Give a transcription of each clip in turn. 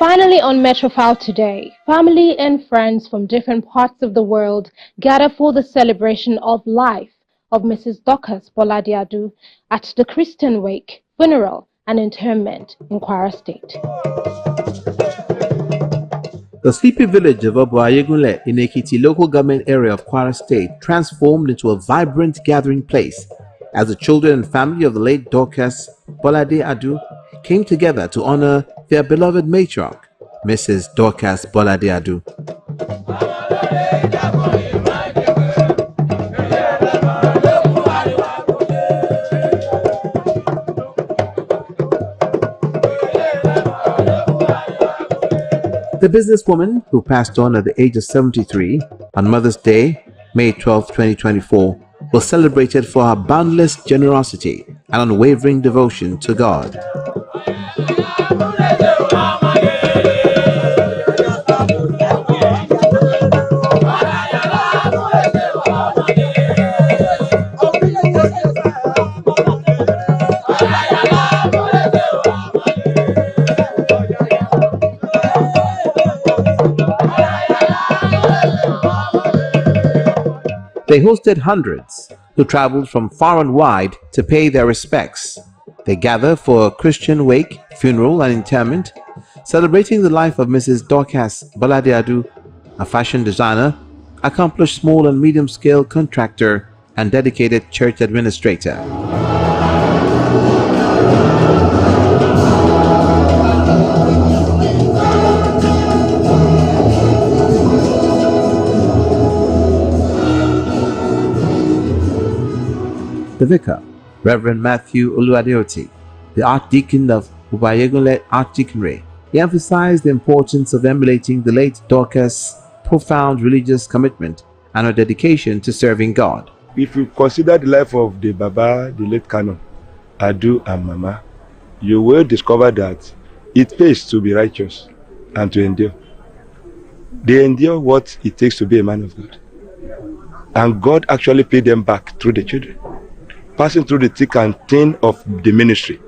Finally on Metrofile today, family and friends from different parts of the world gather for the celebration of life of Mrs. Dorcas Bolade at the Christian wake, funeral and interment in Kwara State. The sleepy village of Obuayegunle in Ekiti local government area of Kwara State transformed into a vibrant gathering place as the children and family of the late Dorcas Bolade came together to honor their beloved matriarch, Mrs. Dorcas Bolade. The businesswoman, who passed on at the age of 73 on Mother's Day, May 12, 2024, was celebrated for her boundless generosity and unwavering devotion to God. They hosted hundreds who traveled from far and wide to pay their respects. They gather for a Christian wake, funeral and interment, celebrating the life of Mrs. Dorcas Bolade, a fashion designer, accomplished small and medium-scale contractor, and dedicated church administrator. The vicar, Reverend Matthew Oluwadeoti, the Archdeacon of Obuayegunle Archdeaconry, he emphasized the importance of emulating the late Dorcas' profound religious commitment and her dedication to serving God. If you consider the life of the Baba, the late Canon, Adu and Mama, you will discover that it pays to be righteous and to endure. They endure what it takes to be a man of God. And God actually paid them back through the children, passing through the thick and thin of the ministry.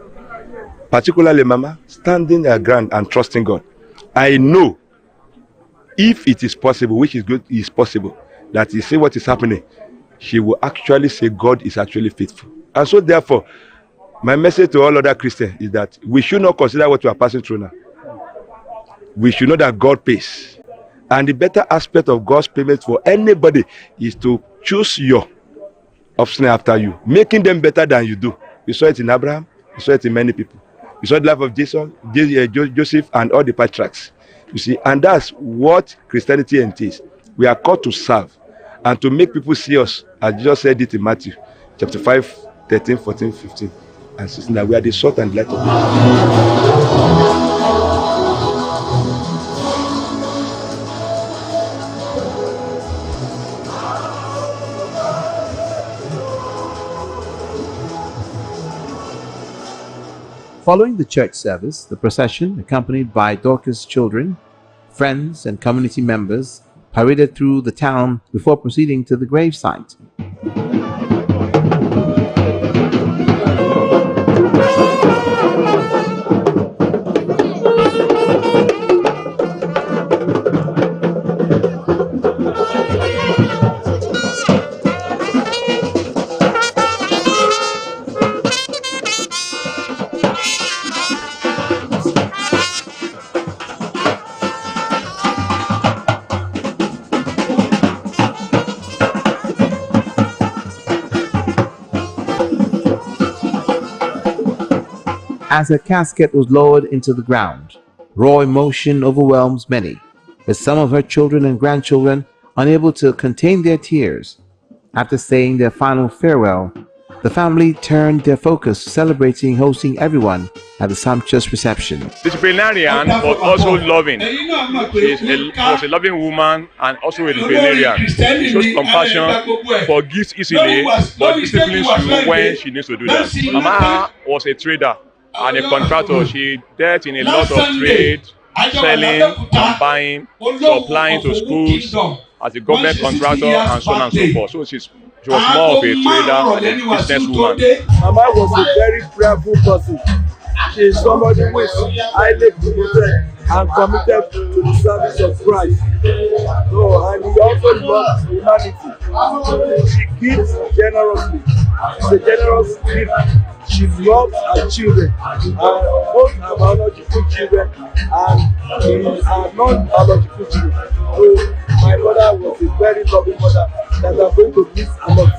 Particularly Mama, standing their ground and trusting God. I know if it is possible, which is good, is possible, that you see what is happening, she will actually say God is actually faithful. And so therefore, my message to all other Christians is that we should not consider what we are passing through now. We should know that God pays. And the better aspect of God's payment for anybody is to choose your offspring after you, making them better than you do. You saw it in Abraham, you saw it in many people. You saw the life of Joseph and all the patriarchs. You see, and that's what Christianity entails. We are called to serve and to make people see us, as Jesus said it in Matthew chapter 5, 13, 14, 15, and 16, that we are the salt and light of the world. Following the church service, the procession, accompanied by Dorcas' children, friends and community members, paraded through the town before proceeding to the gravesite. As her casket was lowered into the ground, raw emotion overwhelms many, with some of her children and grandchildren unable to contain their tears. After saying their final farewell, the family turned their focus to celebrating hosting everyone at the sumptuous reception. Disciplinarian, but also loving. She was a loving woman and also a disciplinarian. She shows compassion, forgives easily, but disciplines you when she needs to do that. Mama was a trader and a contractor. She dealt in a lot of trade, selling and buying, supplying to schools as a government contractor and so on and so forth. So she was more of a trader and a businesswoman. Mama was a very prayerful person. She is somebody who is highly committed and committed to the service of Christ. So, and he also loves humanity. She gives generously. She's a generous giver. She loves her children, and both her biological children and her non-biological children. So my mother was a very loving mother that I'm going to miss a lot.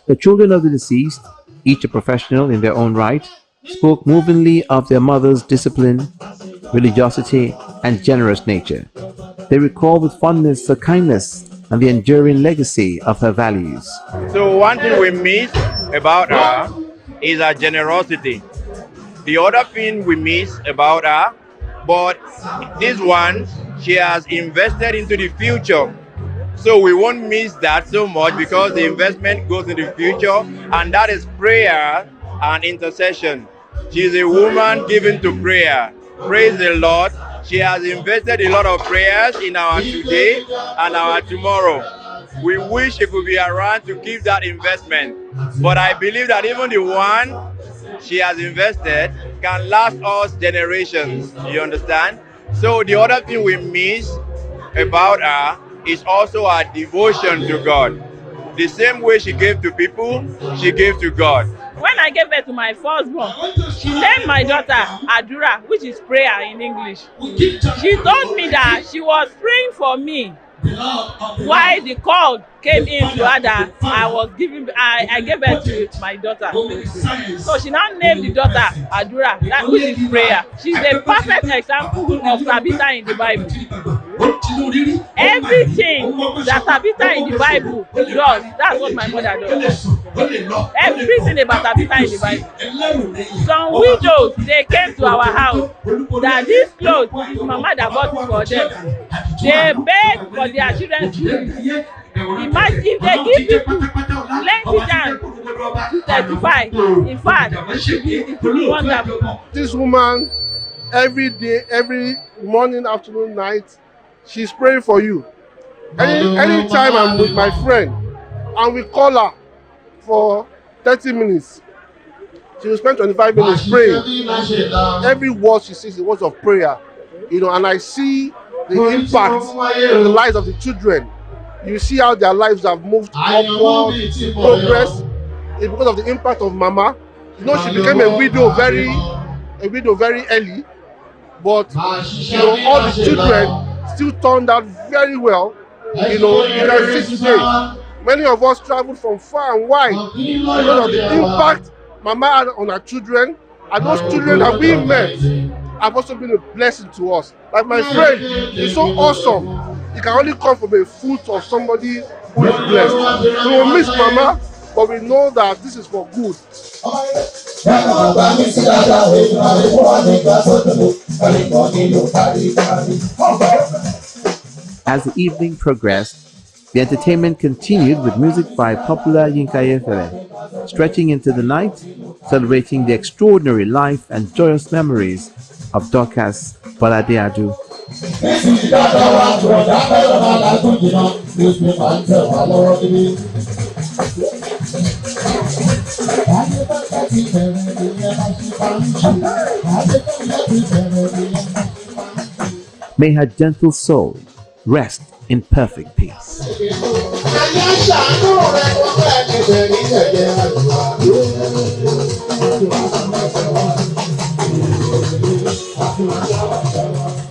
The children of the deceased, each a professional in their own right, spoke movingly of their mother's discipline, religiosity, and generous nature. They recalled with fondness her kindness and the enduring legacy of her values. So one thing we miss about her is her generosity. The other thing we miss about her, but this one, she has invested into the future. So we won't miss that so much because the investment goes in the future, and that is prayer and intercession. She is a woman given to prayer. Praise the Lord. She has invested a lot of prayers in our today and our tomorrow. We wish she could be around to give that investment. But I believe that even the one she has invested can last us generations. You understand? So the other thing we miss about her is also her devotion to God. The same way she gave to people, she gave to God. When I gave birth to my firstborn, she named my daughter Adura, which is prayer in English. She told me that she was praying for me while the call came in to her that I gave birth to my daughter. So she now named the daughter Adura, which is prayer. She's a perfect example of Tabitha in the Bible. Everything that Tabitha in the Bible does, that's what my mother does. Everything about Tabitha in the Bible. Some widows, they came to our house that this clothes is mama that bought it for them. They beg for their children's food. Imagine if they give people plenty time to testify. In fact, it will be wonderful. This woman, every day, every morning, afternoon, night, she's praying for you. Anytime I'm with my friend and we call her for 30 minutes, she will spend 25 minutes praying. Every word she says is words of prayer, and I see the impact in the lives of the children. You see how their lives have moved upward, progress. It's because of the impact of Mama. She became a widow very early, but all the children still turned out very well. You can see today, many of us traveled from far and wide because of the impact Mama had on our children, and those children that we met have also been a blessing to us. Like my friend, it's so awesome. It can only come from a fruit of somebody who is blessed. We will miss Mama, but we know that this is for good. As the evening progressed, the entertainment continued with music by popular Yinka Ayefele, stretching into the night, celebrating the extraordinary life and joyous memories of Dorcas Bolade. May her gentle soul rest in perfect peace.